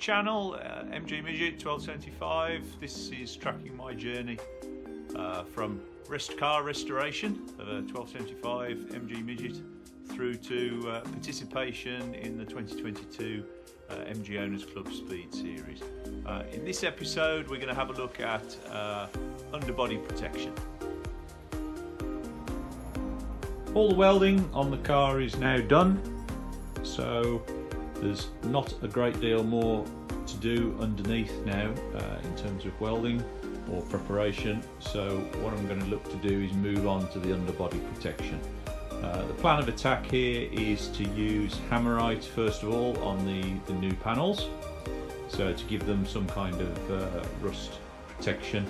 channel, MG Midget 1275. This is tracking my journey from Racecar restoration of a 1275 MG Midget through to participation in the 2022 MG Owners Club Speed Series. In this episode we're going to have a look at underbody protection. All the welding on the car is now done, so there's not a great deal more to do underneath now in terms of welding or preparation. So what I'm going to look to do is move on to the underbody protection. The plan of attack here is to use hammerite first of all on the new panels, so to give them some kind of rust protection.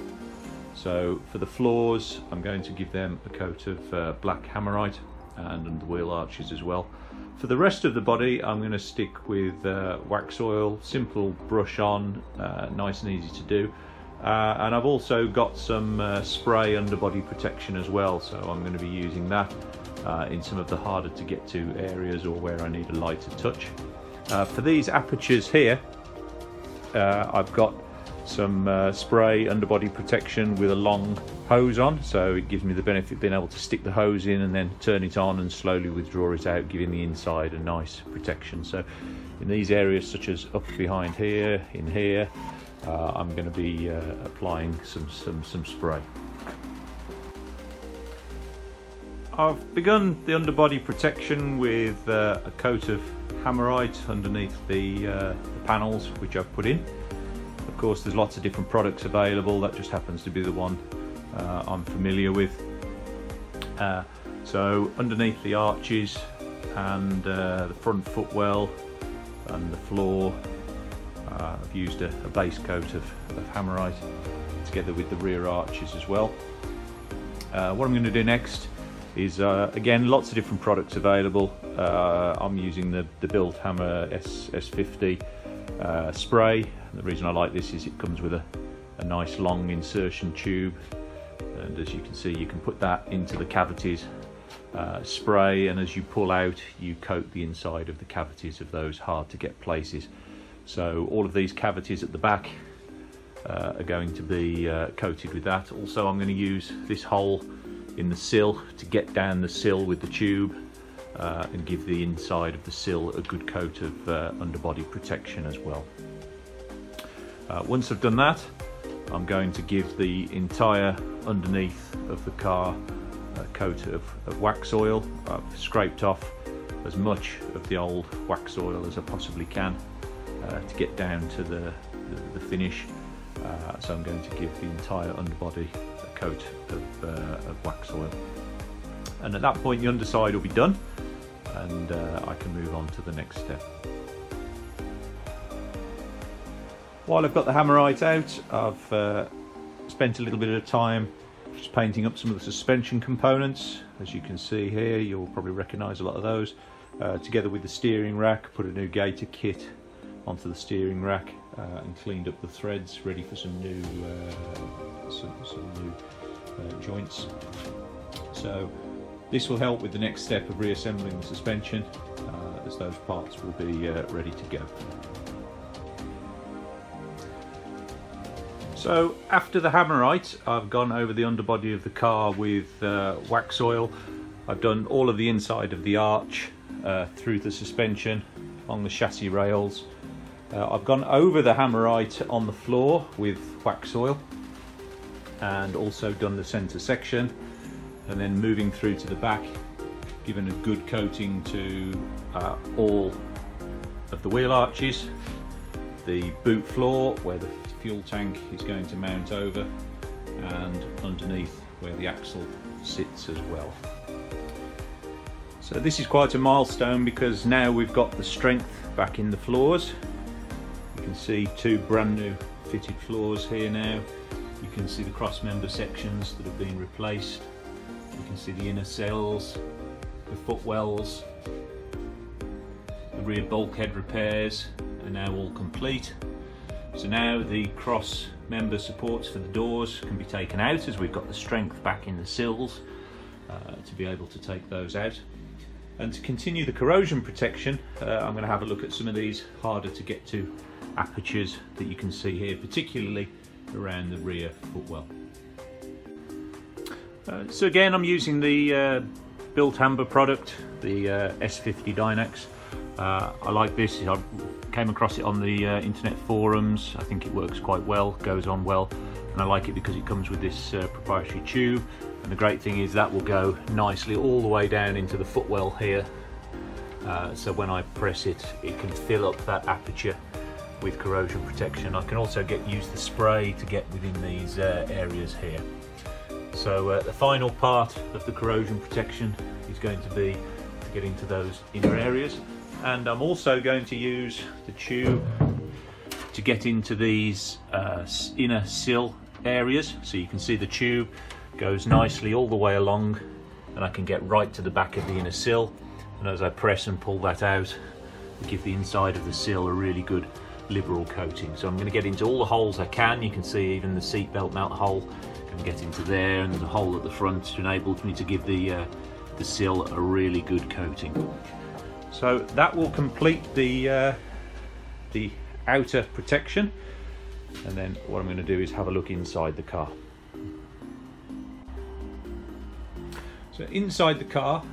So for the floors I'm going to give them a coat of black hammerite, and under the wheel arches as well. For the rest of the body I'm going to stick with wax oil, simple brush on, nice and easy to do. And I've also got some spray underbody protection as well, so I'm going to be using that in some of the harder to get to areas or where I need a lighter touch. For these apertures here I've got some spray underbody protection with a long hose on, so it gives me the benefit of being able to stick the hose in and then turn it on and slowly withdraw it out, giving the inside a nice protection. So in these areas such as up behind here, in here, I'm going to be applying some spray. I've begun the underbody protection with a coat of hammerite underneath the panels which I've put in. Of course there's lots of different products available, that just happens to be the one I'm familiar with. So underneath the arches and the front footwell and the floor I've used a base coat of hammerite together with the rear arches as well. What I'm going to do next is again, lots of different products available. I'm using the Built Hammer S50 spray. The reason I like this is it comes with a nice long insertion tube, and as you can see you can put that into the cavities, spray, and as you pull out you coat the inside of the cavities of those hard to get places. So all of these cavities at the back are going to be coated with that. Also I'm going to use this hole in the sill to get down the sill with the tube and give the inside of the sill a good coat of underbody protection as well. Once I've done that, I'm going to give the entire underneath of the car a coat of wax oil. I've scraped off as much of the old wax oil as I possibly can to get down to the finish. So I'm going to give the entire underbody a coat of wax oil. And at that point the underside will be done, and I can move on to the next step. While I've got the hammerite out, I've spent a little bit of time just painting up some of the suspension components. As you can see here, you'll probably recognise a lot of those. Together with the steering rack, put a new gator kit onto the steering rack and cleaned up the threads, ready for some new joints. So this will help with the next step of reassembling the suspension, as those parts will be ready to go. So after the hammerite, I've gone over the underbody of the car with wax oil. I've done all of the inside of the arch through the suspension, along the chassis rails. I've gone over the hammerite on the floor with wax oil, and also done the centre section, and then moving through to the back, given a good coating to all of the wheel arches, the boot floor where the fuel tank is going to mount over, and underneath where the axle sits as well. So this is quite a milestone because now we've got the strength back in the floors. You can see two brand new fitted floors here now. You can see the cross member sections that have been replaced. You can see the inner cells, the footwells, the rear bulkhead repairs are now all complete. So now the cross member supports for the doors can be taken out, as we've got the strength back in the sills to be able to take those out. And to continue the corrosion protection, I'm going to have a look at some of these harder to get to apertures that you can see here, particularly around the rear footwell. So again, I'm using the built amber product, the S50 Dynax. I like this. I came across it on the internet forums. I think it works quite well, goes on well, and I like it because it comes with this proprietary tube, and the great thing is that will go nicely all the way down into the footwell here, so when I press it, it can fill up that aperture with corrosion protection. I can also use the spray to get within these areas here. So the final part of the corrosion protection is going to be to get into those inner areas, and I'm also going to use the tube to get into these inner sill areas. So you can see the tube goes nicely all the way along, and I can get right to the back of the inner sill, and as I press and pull that out, I give the inside of the sill a really good liberal coating. So I'm going to get into all the holes I can. You can see even the seat belt mount hole, can get into there, and there's a hole at the front enables me to give the sill a really good coating. So that will complete the outer protection, and then what I'm going to do is have a look inside the car. So inside the car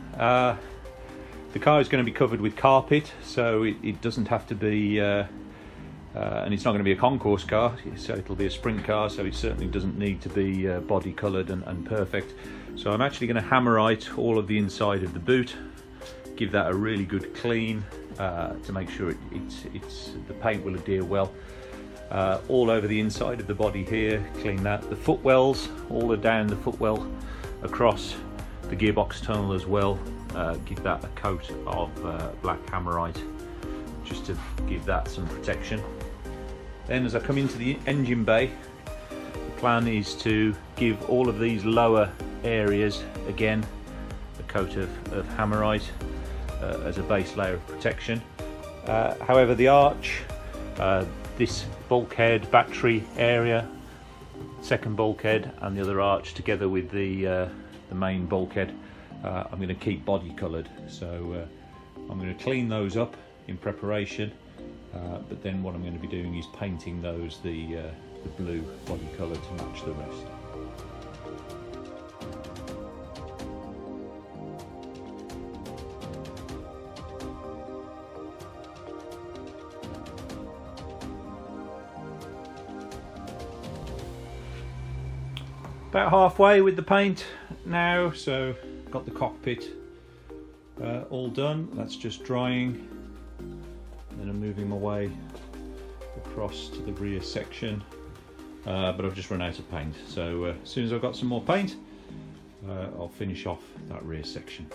is going to be covered with carpet, so it doesn't have to be and it's not going to be a concourse car, so it'll be a sprint car, so it certainly doesn't need to be body coloured and perfect. So I'm actually going to hammerite all of the inside of the boot, give that a really good clean to make sure the paint will adhere well. All over the inside of the body here, clean that. The footwells, all down the footwell across the gearbox tunnel as well, give that a coat of black hammerite just to give that some protection. Then as I come into the engine bay, the plan is to give all of these lower areas again a coat of hammerite as a base layer of protection. However, the arch, this bulkhead, battery area, second bulkhead and the other arch together with the main bulkhead, I'm going to keep body coloured. So I'm going to clean those up in preparation, but then what I'm going to be doing is painting those the blue body colour to match the rest. About halfway with the paint now, so got the cockpit all done. That's just drying. Then I'm moving my way across to the rear section, but I've just run out of paint. So as soon as I've got some more paint, I'll finish off that rear section.